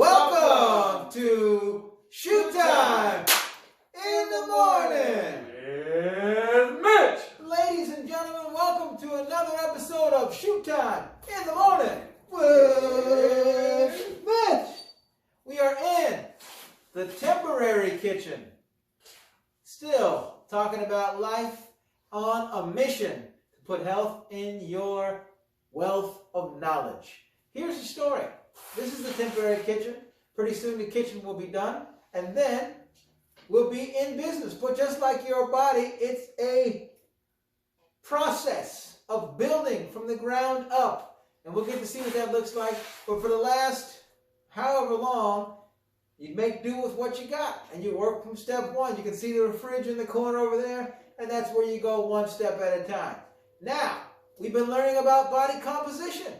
Welcome to Shoot Time in the Morning with Mitch. Ladies and gentlemen, welcome to another episode of Shoot Time in the Morning with Mitch. We are in the temporary kitchen, still talking about life on a mission to put health in your wealth of knowledge. Here's the story. This is the temporary kitchen. Pretty soon the kitchen will be done, and then we'll be in business. But just like your body, it's a process of building from the ground up. And we'll get to see what that looks like. But for the last however long, you make do with what you got. And you work from step one. You can see the fridge in the corner over there. And that's where you go one step at a time. Now, we've been learning about body composition.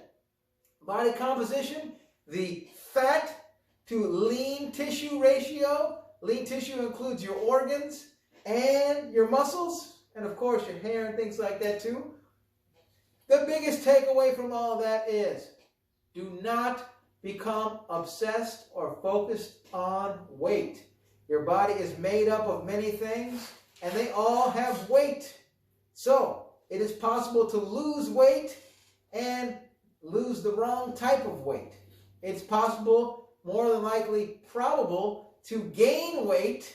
Body composition, the fat to lean tissue ratio. Lean tissue includes your organs and your muscles, and of course your hair and things like that too. The biggest takeaway from all of that is do not become obsessed or focused on weight. Your body is made up of many things, and they all have weight. So it is possible to lose weight and lose the wrong type of weight. It's possible, more than likely probable, to gain weight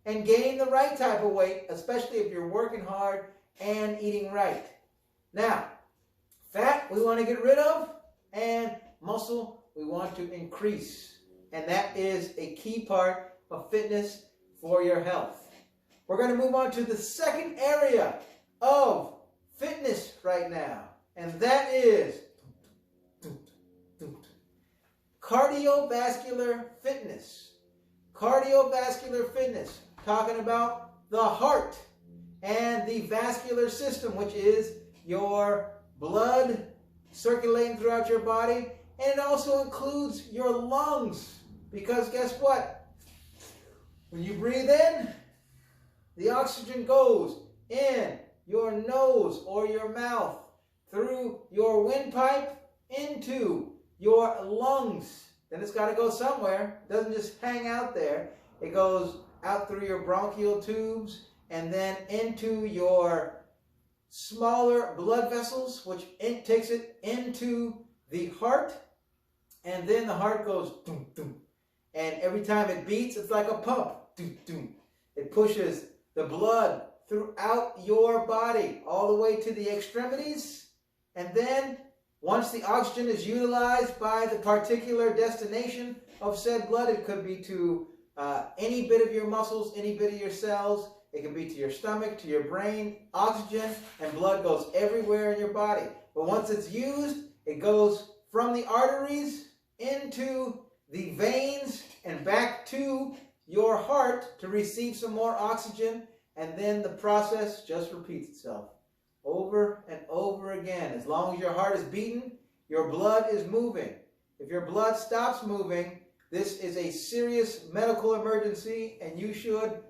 and gain the right type of weight, especially if you're working hard and eating right. Now, fat we want to get rid of, and muscle we want to increase. And that is a key part of fitness for your health. We're going to move on to the second area of fitness right now, and that is cardiovascular fitness. Cardiovascular fitness, talking about the heart and the vascular system, which is your blood circulating throughout your body, and it also includes your lungs, because guess what? When you breathe in, the oxygen goes in your nose or your mouth, through your windpipe, into your lungs. Then it's got to go somewhere. It doesn't just hang out there. It goes out through your bronchial tubes and then into your smaller blood vessels, which takes it into the heart. And then the heart goes doom, doom. And every time it beats, it's like a pump. Doom, doom. It pushes the blood throughout your body all the way to the extremities. And then once the oxygen is utilized by the particular destination of said blood, it could be to any bit of your muscles, any bit of your cells. It can be to your stomach, to your brain. Oxygen and blood goes everywhere in your body. But once it's used, it goes from the arteries into the veins and back to your heart to receive some more oxygen. And then the process just repeats itself over and over again. As long as your heart is beating, your blood is moving. If your blood stops moving, this is a serious medical emergency, and you should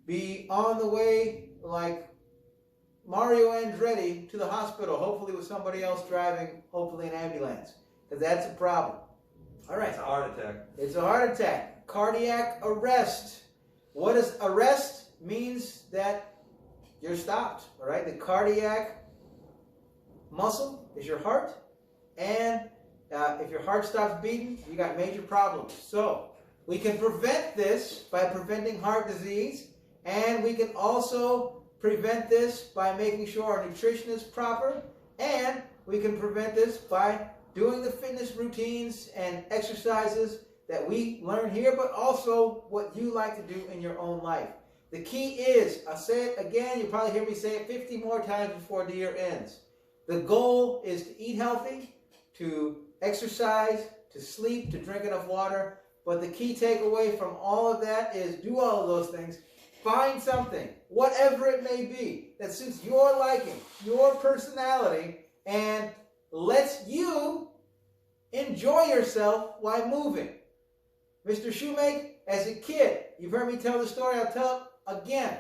be on the way like Mario Andretti to the hospital, hopefully with somebody else driving, hopefully an ambulance, because that's a problem. All right. It's a heart attack. It's a heart attack. Cardiac arrest. What is arrest? Means that you're stopped, all right? The cardiac muscle is your heart, and if your heart stops beating, you got major problems. So we can prevent this by preventing heart disease, and we can also prevent this by making sure our nutrition is proper, and we can prevent this by doing the fitness routines and exercises that we learn here, but also what you like to do in your own life. The key is, I'll say it again, you'll probably hear me say it 50 more times before the year ends. The goal is to eat healthy, to exercise, to sleep, to drink enough water. But the key takeaway from all of that is do all of those things. Find something, whatever it may be, that suits your liking, your personality, and lets you enjoy yourself while moving. Mr. Shoemaker, as a kid, you've heard me tell the story, I'll tell it again.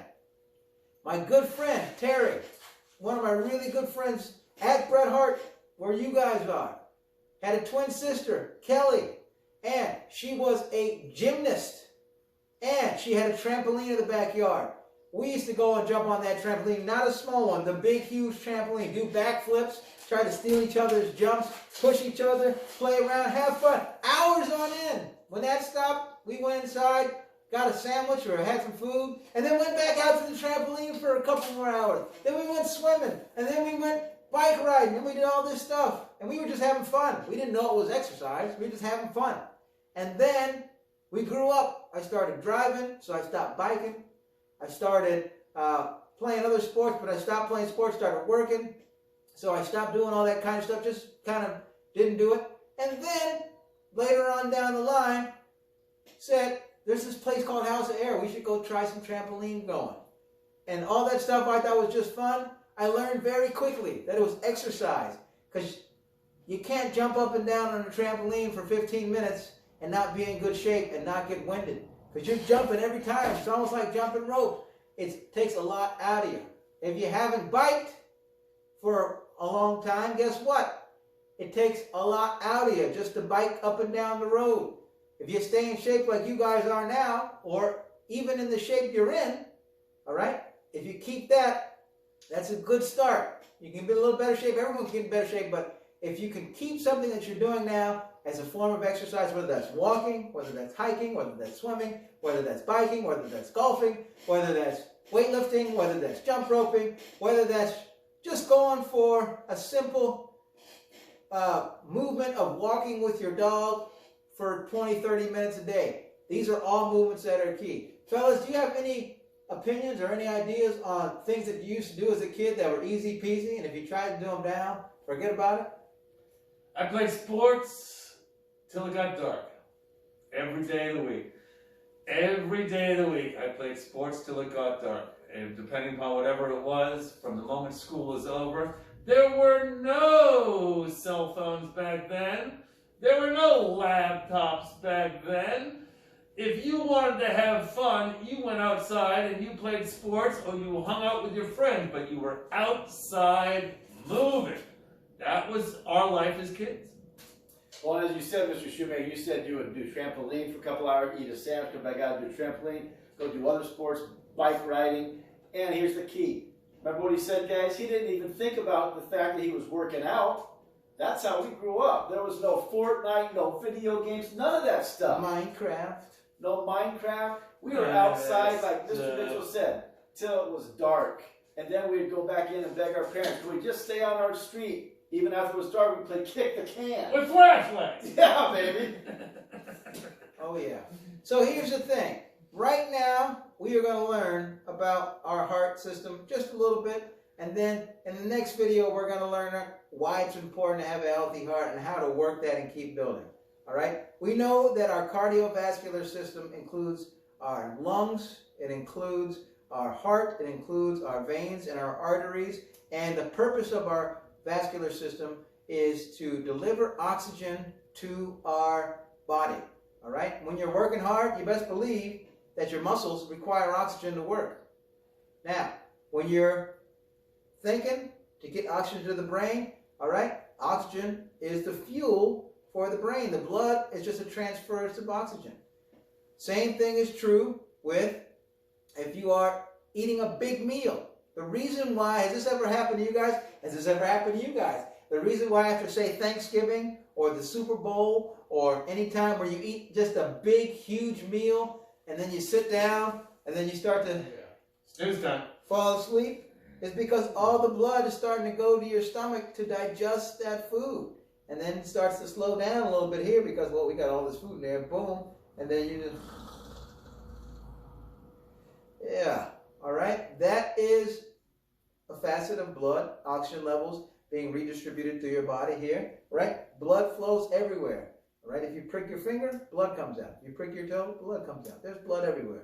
My good friend, Terry, one of my really good friends at Bret Hart, where you guys are, had a twin sister, Kelly, And she was a gymnast. And she had a trampoline in the backyard. We used to go and jump on that trampoline, not a small one, the big, huge trampoline, do backflips, try to steal each other's jumps, push each other, play around, have fun, hours on end. When that stopped, we went inside, got a sandwich or had some food, and then went back out to the trampoline for a couple more hours. Then we went swimming, and then we went bike riding, and we did all this stuff. And we were just having fun. We didn't know it was exercise. We were just having fun. And then we grew up. I started driving, so I stopped biking. I started playing other sports, but I stopped playing sports, started working. So I stopped doing all that kind of stuff, just kind of didn't do it. And then, later on down the line, said, there's this place called House of Air. We should go try some trampoline going. And all that stuff I thought was just fun. I learned very quickly that it was exercise. Because you can't jump up and down on a trampoline for 15 minutes and not be in good shape and not get winded. Because you're jumping every time. It's almost like jumping rope. It takes a lot out of you. If you haven't biked for a long time, guess what? It takes a lot out of you just to bike up and down the road. If you stay in shape like you guys are now, or even in the shape you're in, all right? If you keep that, that's a good start. You can be in a little better shape. Everyone can get in better shape, but if you can keep something that you're doing now as a form of exercise, whether that's walking, whether that's hiking, whether that's swimming, whether that's biking, whether that's golfing, whether that's weightlifting, whether that's jump roping, whether that's just going for a simple movement of walking with your dog for 20, 30 minutes a day. These are all movements that are key. Fellas, do you have any opinions or any ideas on things that you used to do as a kid that were easy peasy, and if you tried to do them now, forget about it? I played sports till it got dark. Every day of the week. Every day of the week I played sports till it got dark. And depending upon whatever it was, from the moment school was over, there were no cell phones back then. There were no laptops back then. If you wanted to have fun, you went outside and you played sports or you hung out with your friends, but you were outside moving. That was our life as kids. Well, as you said, Mr. Shoemaker, you said you would do trampoline for a couple hours, eat a sandwich, come back out and do trampoline, go do other sports, bike riding, and here's the key. Remember what he said, guys? He didn't even think about the fact that he was working out. That's how we grew up. There was no Fortnite, no video games, none of that stuff. Minecraft. No Minecraft. We were outside, like Mr. Mitchell said, till it was dark. And then we'd go back in and beg our parents, could we just stay on our street? Even after it was dark, we'd play kick the can. With flashlights. Yeah, baby. Oh, yeah. So here's the thing. Right now, we are going to learn about our heart system just a little bit. And then in the next video, we're going to learn why it's important to have a healthy heart and how to work that and keep building. All right? We know that our cardiovascular system includes our lungs. It includes our heart. It includes our veins and our arteries. And the purpose of our vascular system is to deliver oxygen to our body. All right? When you're working hard, you best believe that your muscles require oxygen to work. Now, when you're thinking to get oxygen to the brain, all right, oxygen is the fuel for the brain. The blood is just a transference of oxygen. Same thing is true with if you are eating a big meal. The reason why, has this ever happened to you guys? Has this ever happened to you guys? The reason why after, say, Thanksgiving or the Super Bowl or any time where you eat just a big, huge meal and then you sit down and then you start to fall asleep, is because all the blood is starting to go to your stomach to digest that food. And then it starts to slow down a little bit here because, well, we got all this food in there, boom, and then you just, yeah. All right, that is a facet of blood, oxygen levels being redistributed through your body here, right? Blood flows everywhere, all right? If you prick your finger, blood comes out. If you prick your toe, blood comes out. There's blood everywhere.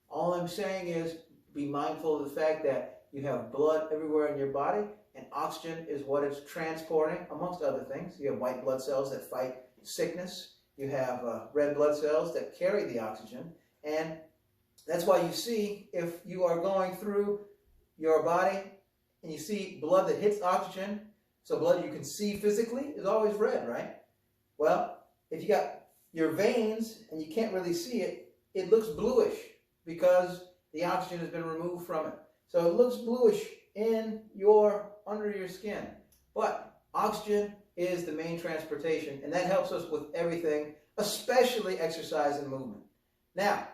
All I'm saying is be mindful of the fact that you have blood everywhere in your body, and oxygen is what it's transporting, amongst other things. You have white blood cells that fight sickness. You have red blood cells that carry the oxygen, and that's why you see, if you are going through your body and you see blood that hits oxygen, so blood you can see physically is always red, right? Well, if you got your veins, and you can't really see it, it looks bluish because the oxygen has been removed from it. So it looks bluish under your skin. But oxygen is the main transportation, and that helps us with everything, especially exercise and movement. Now,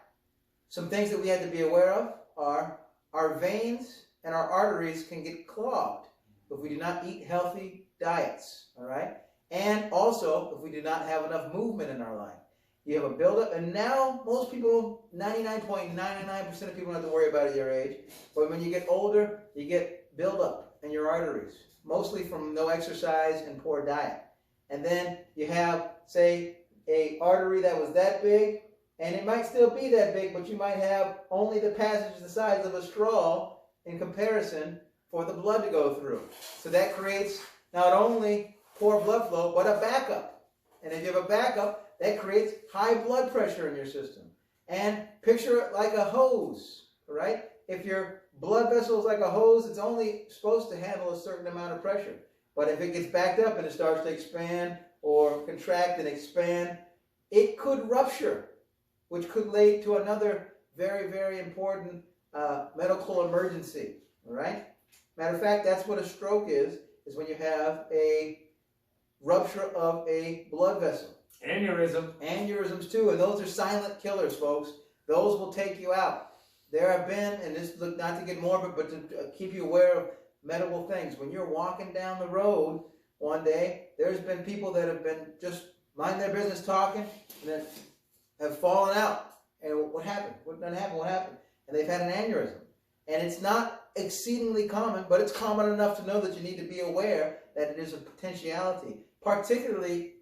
some things that we have to be aware of are our veins and our arteries can get clogged if we do not eat healthy diets, all right? And also, if we do not have enough movement in our life. You have a buildup, and now most people, 99.99% of people don't have to worry about it at your age, but when you get older, you get buildup in your arteries, mostly from no exercise and poor diet. And then you have, say, a artery that was that big, and it might still be that big, but you might have only the passage the size of a straw in comparison for the blood to go through. So that creates not only poor blood flow, but a backup. And if you have a backup, that creates high blood pressure in your system. And picture it like a hose, right? If your blood vessel is like a hose, it's only supposed to handle a certain amount of pressure. But if it gets backed up and it starts to expand or contract and expand, it could rupture, which could lead to another very, very important medical emergency, all right? Matter of fact, that's what a stroke is when you have a rupture of a blood vessel. Aneurysm. Aneurysms too, and those are silent killers, folks. Those will take you out. There have been, and this look not to get morbid, but to keep you aware of medical things. When you're walking down the road one day, there's been people that have been just mind their business talking and then have fallen out. And what happened? What happened? What happened? And they've had an aneurysm. And it's not exceedingly common, but it's common enough to know that you need to be aware that it is a potentiality, particularly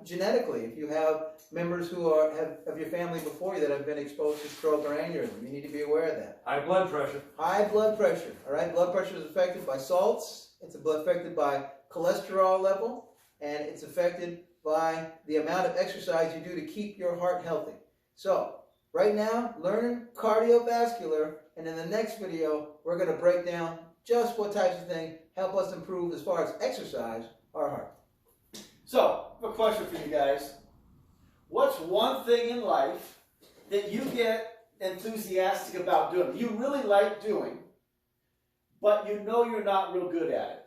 genetically. If you have members who have of your family before you that have been exposed to stroke or aneurysm, you need to be aware of that. High blood pressure. High blood pressure. All right, blood pressure is affected by salts. It's affected by cholesterol level, and it's affected by the amount of exercise you do to keep your heart healthy. So right now, learning cardiovascular, and in the next video, we're going to break down just what types of things help us improve as far as exercise our heart. So, I have a question for you guys. What's one thing in life that you get enthusiastic about doing, you really like doing, but you know you're not real good at it?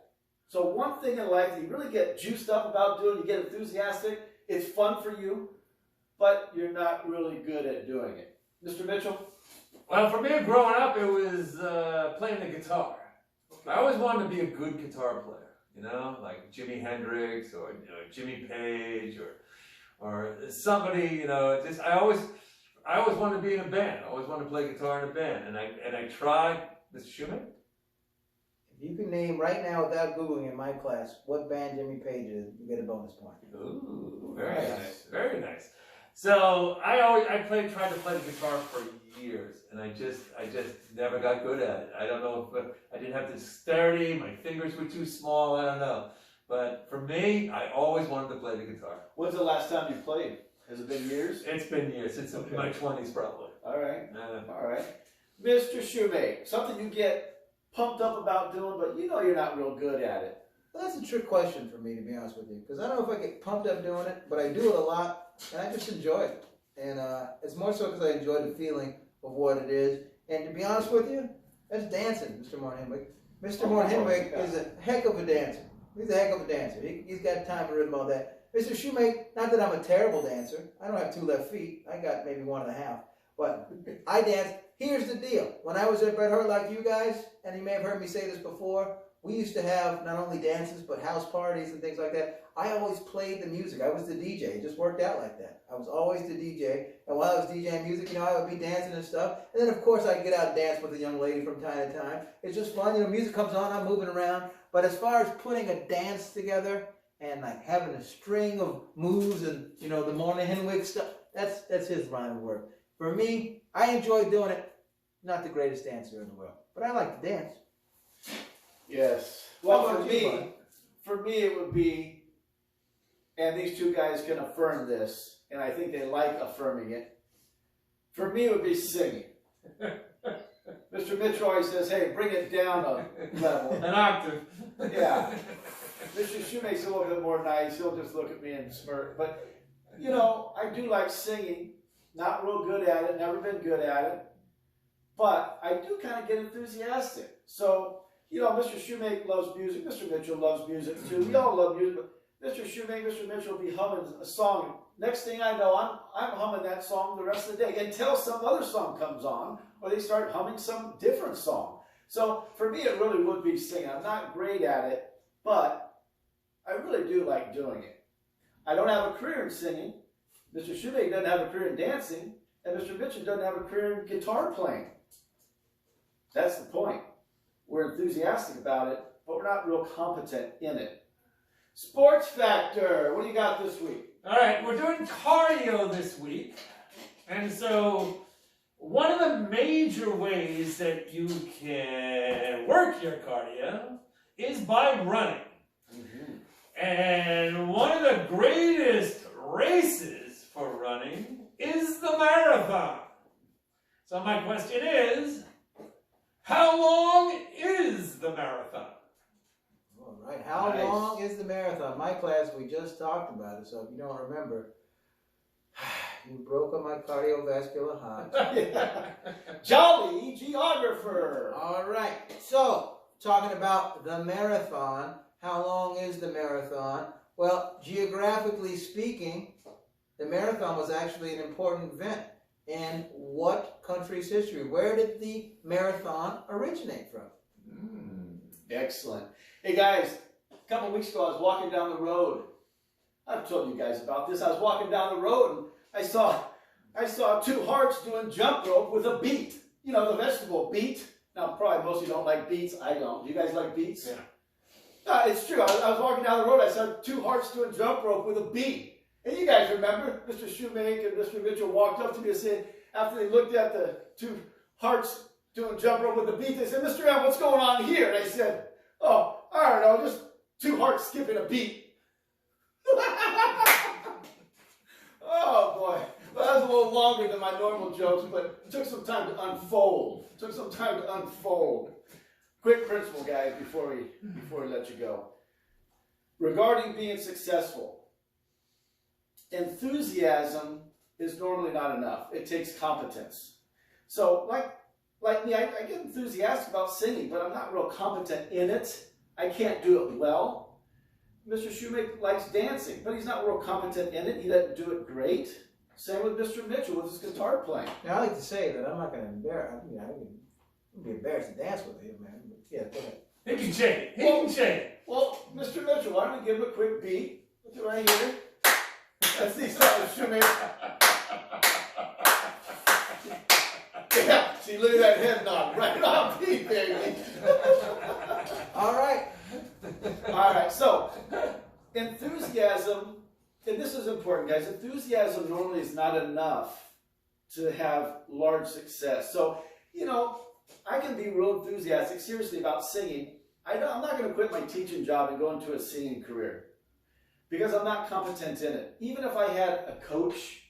So one thing in life that you really get juiced up about doing, you get enthusiastic, it's fun for you, but you're not really good at doing it. Mr. Mitchell? Well, for me, growing up, it was playing the guitar. I always wanted to be a good guitar player, you know, like Jimi Hendrix or Jimmy Page or somebody, you know. Just I always wanted to be in a band. I always wanted to play guitar in a band, and I tried. Mr. Shoemaker? If you can name right now without Googling in my class what band Jimmy Page is, you get a bonus point. Ooh, very nice, very nice. So I tried to play the guitar for years, and I just never got good at it. I don't know if I didn't have the dexterity, my fingers were too small, I don't know. But for me, I always wanted to play the guitar. When's the last time you played? Has it been years? It's been years, since my 20s probably. All right, all right. Mr. Shoemaker, something you get pumped up about doing, but you know you're not real good at it. Well, that's a trick question for me, to be honest with you, because I don't know if I get pumped up doing it, but I do it a lot, and I just enjoy it. And it's more so because I enjoy the feeling of what it is. And to be honest with you, that's dancing, Mr. Mornhenwick. Mr. Mornhenwick is a heck of a dancer. He's a heck of a dancer. He's got time and rhythm, all that. Mr. Shoemaker, not that I'm a terrible dancer. I don't have 2 left feet. I got maybe 1.5. But I dance. Here's the deal. When I was at Bret Hart like you guys, and you may have heard me say this before, we used to have not only dances, but house parties and things like that. I always played the music. I was the DJ. It just worked out like that. I was always the DJ. And while I was DJing music, you know, I would be dancing and stuff. And then, of course, I'd get out and dance with a young lady from time to time. It's just fun. You know, music comes on, I'm moving around. But as far as putting a dance together and, like, having a string of moves and, you know, the Mornhenwick stuff, that's his line of work. For me, I enjoy doing it. Not the greatest dancer in the world, but I like to dance. Yes. Well, for me, it would be, and these two guys can affirm this, and I think they like affirming it. For me, it would be singing. Mr. Mitch always says, hey, bring it down a level. An octave. Yeah. Mr. Shoemaker's a little bit more nice. He'll just look at me and smirk. But you know, I do like singing. Not real good at it, never been good at it. But I do kind of get enthusiastic. So, you know, Mr. Shoemake loves music. Mr. Mitchell loves music too. We all love music. But Mr. Shoemake, Mr. Mitchell will be humming a song. Next thing I know, I'm humming that song the rest of the day until some other song comes on or they start humming some different song. So for me, it really would be singing. I'm not great at it, but I really do like doing it. I don't have a career in singing. Mr. Shoemake doesn't have a career in dancing. And Mr. Mitchell doesn't have a career in guitar playing. That's the point. We're enthusiastic about it, but we're not real competent in it. Sports Factor, what do you got this week? All right, we're doing cardio this week. And so one of the major ways that you can work your cardio is by running. And one of the greatest races for running is the marathon. So my question is, how long is the marathon? All right. How long is the marathon? My class, we just talked about it, so if you don't remember, you broke on my cardiovascular heart. Jolly geographer. All right. So, talking about the marathon, how long is the marathon? Well, geographically speaking, the marathon was actually an important event in what country's history? Where did the marathon originate from? Excellent. Hey guys, a couple weeks ago I was walking down the road. I've told you guys about this. I was walking down the road and I saw two hearts doing jump rope with a beet. You know, the vegetable beet. Now, probably most of you don't like beets. I don't. Do you guys like beets? Yeah. It's true. I was walking down the road. I saw two hearts doing jump rope with a beet. And you guys remember, Mr. Shoemake and Mr. Mitchell walked up to me and said, after they looked at the two hearts doing jump rope with the beat, they said, Mr. M, what's going on here? And I said, oh, I don't know, just two hearts skipping a beat. Oh, boy. Well, that was a little longer than my normal jokes, but it took some time to unfold. Quick principle, guys, before we let you go. Regarding being successful, enthusiasm is normally not enough. It takes competence. So, like me, I get enthusiastic about singing, but I'm not real competent in it. I can't do it well. Mr. Shoemake likes dancing, but he's not real competent in it. He doesn't do it great. Same with Mr. Mitchell with his guitar playing. Now, I like to say that I'm not going to embarrass. I would be embarrassed to dance with him, man. But yeah, go ahead. He can shake it. He can shake it. Well, Mr. Mitchell, why don't we give him a quick beat? Let's do it right here. That's the start of Shoemake. Yeah, see, look at that head nod. Right on beat, baby. All right. All right, so enthusiasm, and this is important, guys. Enthusiasm normally is not enough to have large success. So, you know, I can be real enthusiastic, seriously, about singing. I'm not going to quit my teaching job and go into a singing career because I'm not competent in it. Even if I had a coach,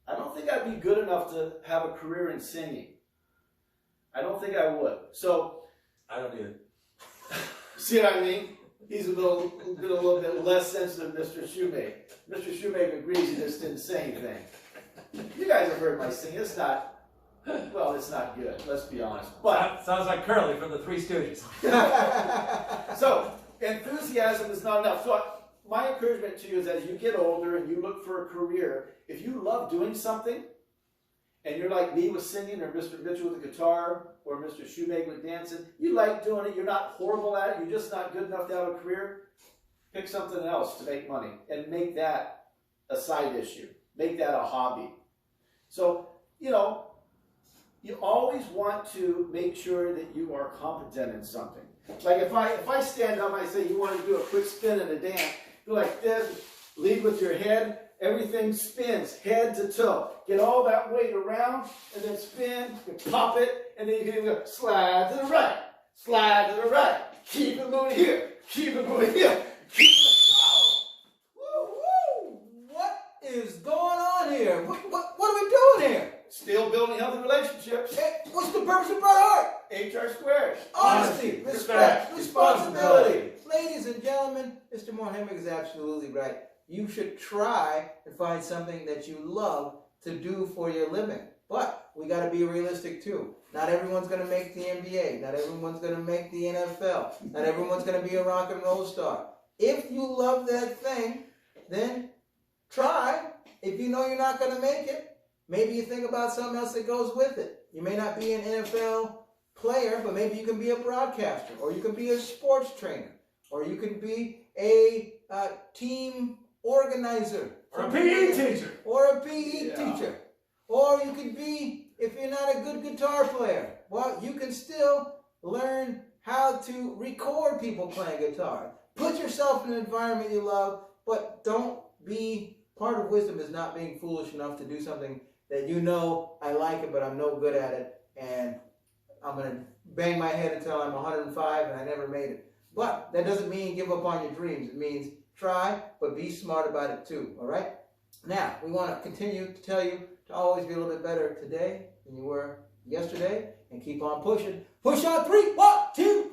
I don't think I'd be good enough to have a career in singing. I don't think I would. So, I don't either. see what I mean? He's a little bit less sensitive than Mr. Shoemake. Mr. Shoemake agrees, he just didn't say anything. You guys have heard my singing. It's not good. Let's be honest. But sounds like Curly from the Three Stooges. so enthusiasm is not enough. So my encouragement to you is as you get older and you look for a career, if you love doing something, and you're like me with singing, or Mr. Mitchell with the guitar, or Mr. Shoemake with dancing, you like doing it, you're not horrible at it, you're just not good enough to have a career, pick something else to make money, and make that a side issue. Make that a hobby. So, you know, you always want to make sure that you are competent in something. Like if I stand up and I say, you want to do a quick spin in a dance, do like this, lead with your head, everything spins, head to toe. Get all that weight around, and then spin, you pop it, and then you can go slide to the right, slide to the right. Keep it moving here, keep it moving here. Keep it. Woo! What is going on here? What are we doing here? Still building healthy relationships. Hey, what's the purpose of Bret Hart? HR squared. Honesty, respect, responsibility. Ladies and gentlemen, Mr. Mohammed is absolutely right. you should try and find something that you love to do for your living. But we got to be realistic too. Not everyone's going to make the NBA. Not everyone's going to make the NFL. Not everyone's going to be a rock and roll star. If you love that thing, then try. If you know you're not going to make it, maybe you think about something else that goes with it. You may not be an NFL player, but maybe you can be a broadcaster, or you can be a sports trainer, or you can be a team organizer. Or a PE teacher. Or a PE teacher. Or you could be, if you're not a good guitar player, well, you can still learn how to record people playing guitar. Put yourself in an environment you love, but don't be, part of wisdom is not being foolish enough to do something that you know, I like it, but I'm no good at it, and I'm going to bang my head until I'm 105 and I never made it. But that doesn't mean give up on your dreams. It means try, but be smart about it too, all right? Now, we want to continue to tell you to always be a little bit better today than you were yesterday, and keep on pushing. Push on 3, 1, 2,